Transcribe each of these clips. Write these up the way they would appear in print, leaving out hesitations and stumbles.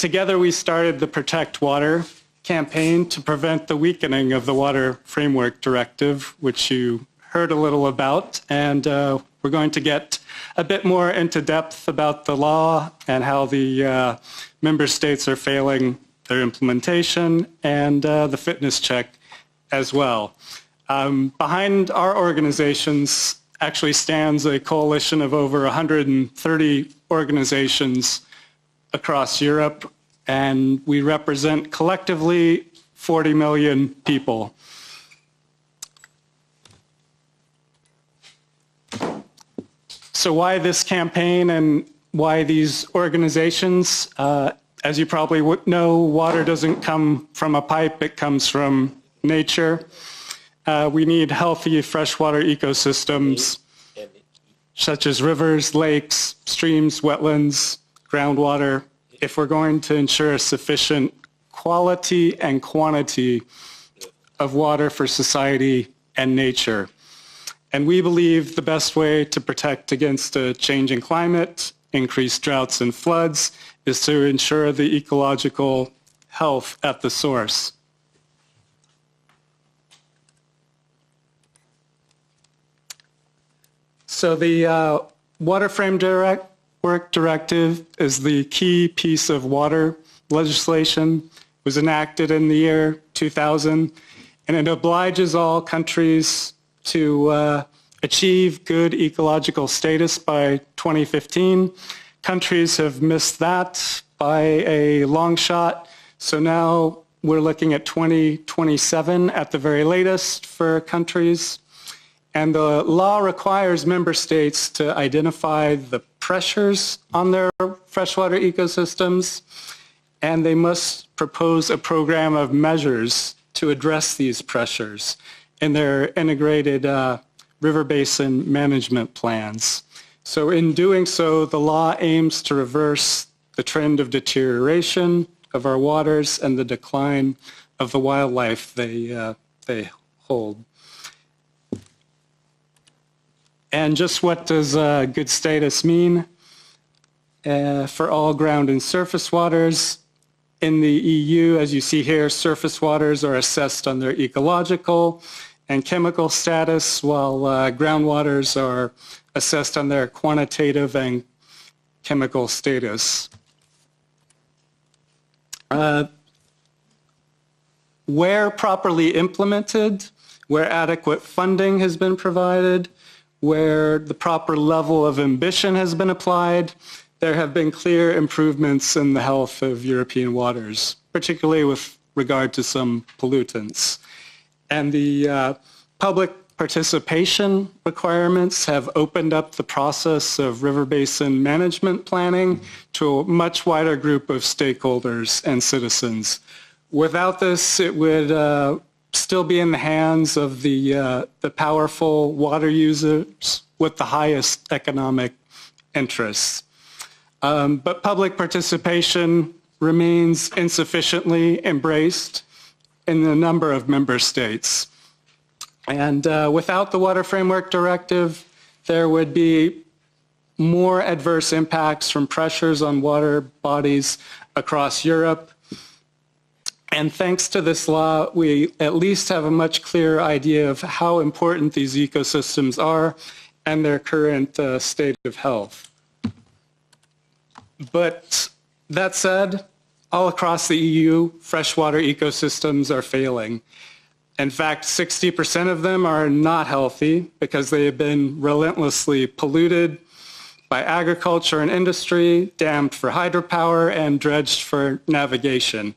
together we started the Protect Water campaign to prevent the weakening of the Water Framework Directive, which you heard a little about. And we're going to get a bit more into depth about the law and how the member states are failing their implementation and the fitness check as well. Behind our organizations actually stands a coalition of over 130 organizations across Europe, and we represent collectively 40 million people. So why this campaign and why these organizations? As you probably would know, water doesn't come from a pipe, it comes from nature. We need healthy freshwater ecosystems such as rivers, lakes, streams, wetlands, groundwater, if we're going to ensure sufficient quality and quantity of water for society and nature. And we believe the best way to protect against a changing climate, increased droughts and floods, is to ensure the ecological health at the source. So the Water Framework Directive is the key piece of water legislation. It was enacted in the year 2000, and it obliges all countries to achieve good ecological status by 2015. Countries have missed that by a long shot, so now we're looking at 2027 at the very latest for countries. And the law requires member states to identify the pressures on their freshwater ecosystems, and they must propose a program of measures to address these pressures in their integrated river basin management plans. So in doing so, the law aims to reverse the trend of deterioration of our waters and the decline of the wildlife they hold. And just what does good status mean? For all ground and surface waters in the EU, as you see here, surface waters are assessed on their ecological and chemical status, while groundwaters are assessed on their quantitative and chemical status. Where properly implemented, where adequate funding has been provided, where the proper level of ambition has been applied, there have been clear improvements in the health of European waters, particularly with regard to some pollutants. And the public participation requirements have opened up the process of river basin management planning to a much wider group of stakeholders and citizens. Without this, it would still be in the hands of the powerful water users with the highest economic interests. But public participation remains insufficiently embraced in a number of member states. And without the Water Framework Directive, there would be more adverse impacts from pressures on water bodies across Europe. And thanks to this law, we at least have a much clearer idea of how important these ecosystems are and their current state of health. But that said, all across the EU, freshwater ecosystems are failing. In fact, 60% of them are not healthy because they have been relentlessly polluted by agriculture and industry, dammed for hydropower, and dredged for navigation.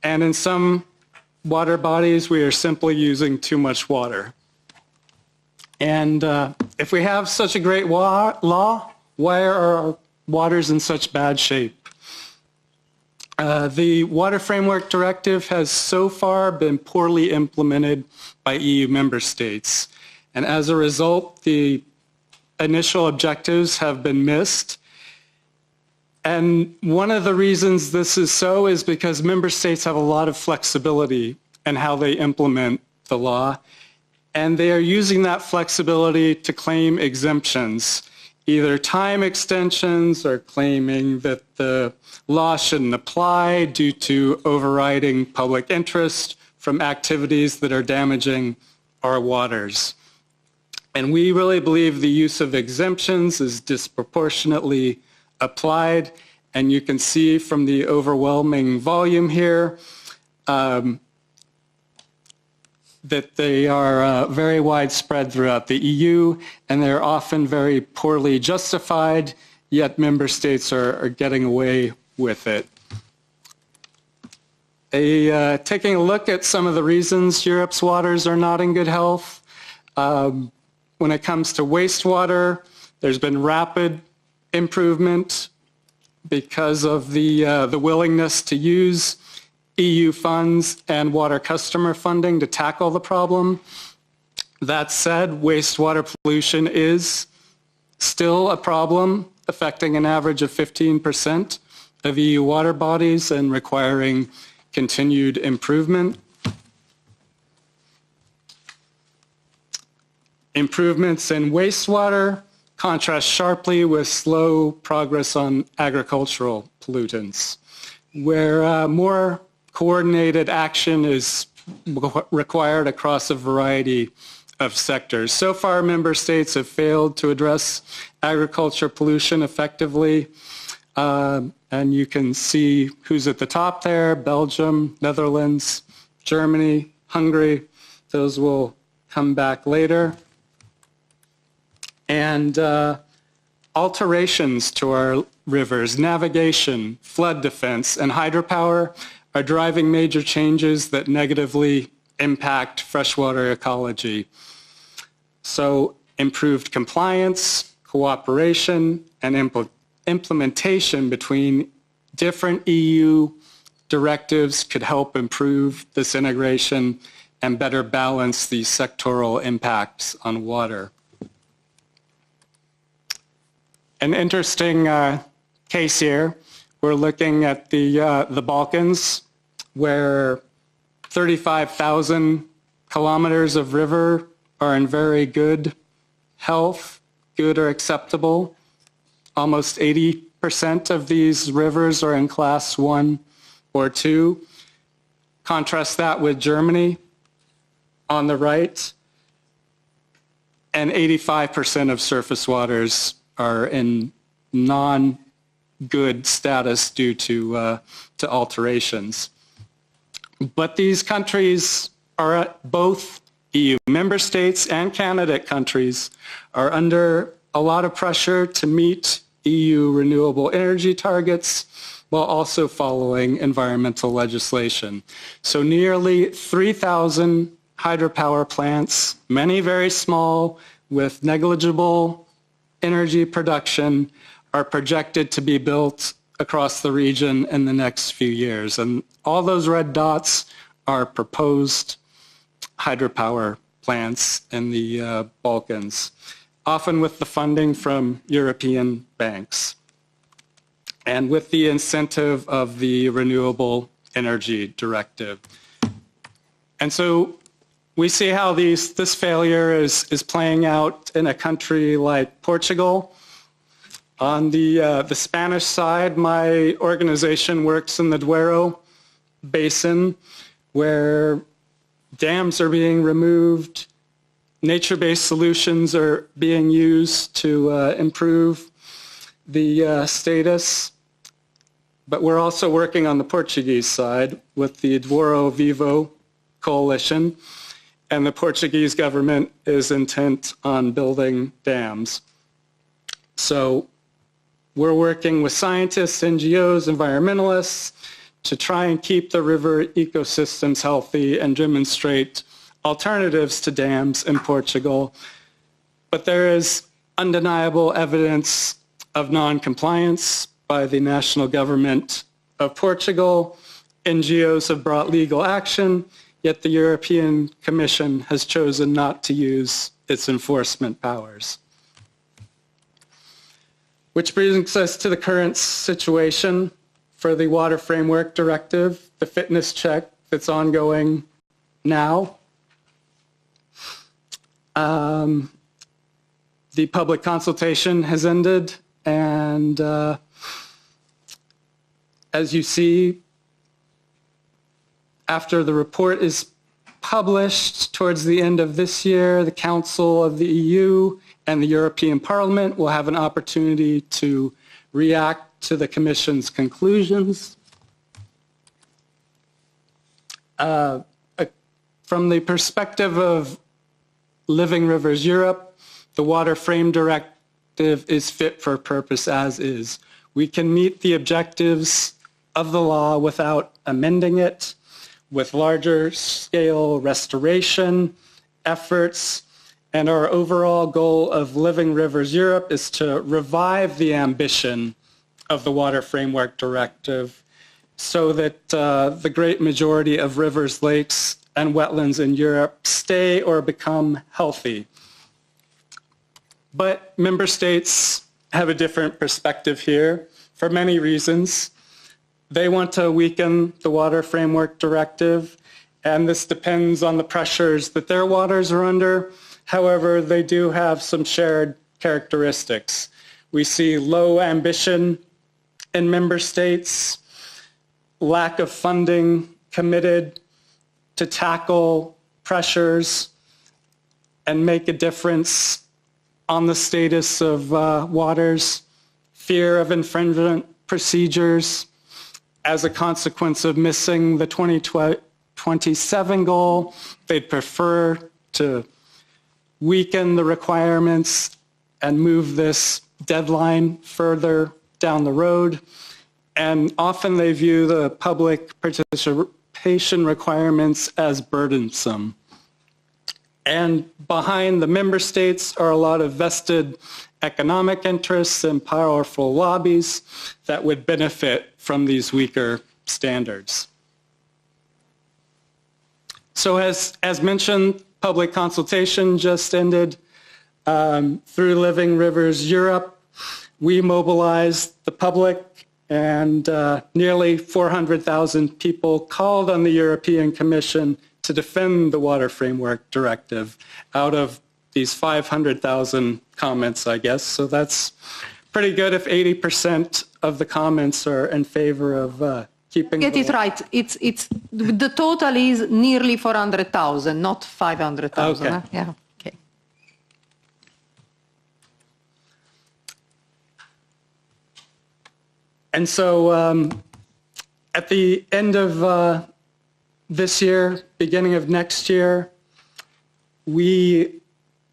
And in some water bodies, we are simply using too much water. And if we have such a great law, why are our waters in such bad shape? The Water Framework Directive has so far been poorly implemented by EU member states. And as a result, the initial objectives have been missed. And one of the reasons this is so is because member states have a lot of flexibility in how they implement the law, and they are using that flexibility to claim exemptions either time extensions or claiming that the law shouldn't apply due to overriding public interest from activities that are damaging our waters. And we really believe the use of exemptions is disproportionately applied. And you can see from the overwhelming volume here that they are very widespread throughout the EU, and they're often very poorly justified, yet member states are getting away with it. Taking a look at some of the reasons Europe's waters are not in good health. When it comes to wastewater, there's been rapid improvement because of the willingness to use EU funds and water customer funding to tackle the problem. That said, wastewater pollution is still a problem, affecting an average of 15% of EU water bodies and requiring continued improvement. Improvements in wastewater contrast sharply with slow progress on agricultural pollutants, where more coordinated action is required across a variety of sectors. So far, member states have failed to address agriculture pollution effectively. And you can see who's at the top there: Belgium, Netherlands, Germany, Hungary. Those will come back later. And alterations to our rivers, navigation, flood defense, and hydropower are driving major changes that negatively impact freshwater ecology. So improved compliance, cooperation, and implementation between different EU directives could help improve this integration and better balance the sectoral impacts on water. An interesting case here, we're looking at the Balkans, where 35,000 kilometers of river are in very good health, good or acceptable. Almost 80% of these rivers are in class 1 or 2. Contrast that with Germany on the right, and 85% of surface waters are in non-good status due to alterations. But these countries are both EU member states and candidate countries are under a lot of pressure to meet EU renewable energy targets while also following environmental legislation. So nearly 3,000 hydropower plants, many very small with negligible energy production, are projected to be built across the region in the next few years. And all those red dots are proposed hydropower plants in the Balkans, often with the funding from European banks and with the incentive of the Renewable Energy Directive. And so we see how this failure is playing out in a country like Portugal. On the Spanish side, my organization works in the Douro Basin, where dams are being removed, nature-based solutions are being used to improve the status. But we're also working on the Portuguese side with the Douro Vivo Coalition, and the Portuguese government is intent on building dams. So we're working with scientists, NGOs, environmentalists to try and keep the river ecosystems healthy and demonstrate alternatives to dams in Portugal. But there is undeniable evidence of non-compliance by the national government of Portugal. NGOs have brought legal action, yet the European Commission has chosen not to use its enforcement powers. Which brings us to the current situation for the Water Framework Directive, the fitness check that's ongoing now. The public consultation has ended, and as you see, after the report is published towards the end of this year, the Council of the EU and the European Parliament will have an opportunity to react to the Commission's conclusions. From the perspective of Living Rivers Europe, the Water Frame Directive is fit for purpose as is. We can meet the objectives of the law without amending it, with larger scale restoration efforts, and our overall goal of Living Rivers Europe is to revive the ambition of the Water Framework Directive so that the great majority of rivers, lakes, and wetlands in Europe stay or become healthy. But member states have a different perspective here for many reasons. They want to weaken the Water Framework Directive, and this depends on the pressures that their waters are under. However, they do have some shared characteristics. We see low ambition in member states, lack of funding committed to tackle pressures and make a difference on the status of waters, fear of infringement procedures as a consequence of missing the 2027 goal. They'd prefer to weaken the requirements and move this deadline further down the road. And often they view the public participation requirements as burdensome. And behind the member states are a lot of vested economic interests and powerful lobbies that would benefit from these weaker standards. So as mentioned, public consultation just ended. Through Living Rivers Europe, we mobilized the public, and nearly 400,000 people called on the European Commission to defend the Water Framework Directive out of these 500,000 comments, I guess. So that's pretty good if 80% of the comments are in favor of keeping. Get it right. It's the total is nearly 400,000, not 500,000. Okay. Huh? Yeah. Okay. And so at the end of this year, beginning of next year, we,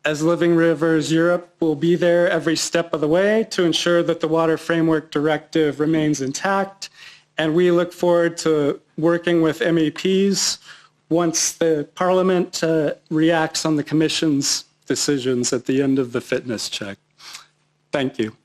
as Living Rivers Europe, will be there every step of the way to ensure that the Water Framework Directive remains intact. And we look forward to working with MEPs once the Parliament reacts on the Commission's decisions at the end of the fitness check. Thank you.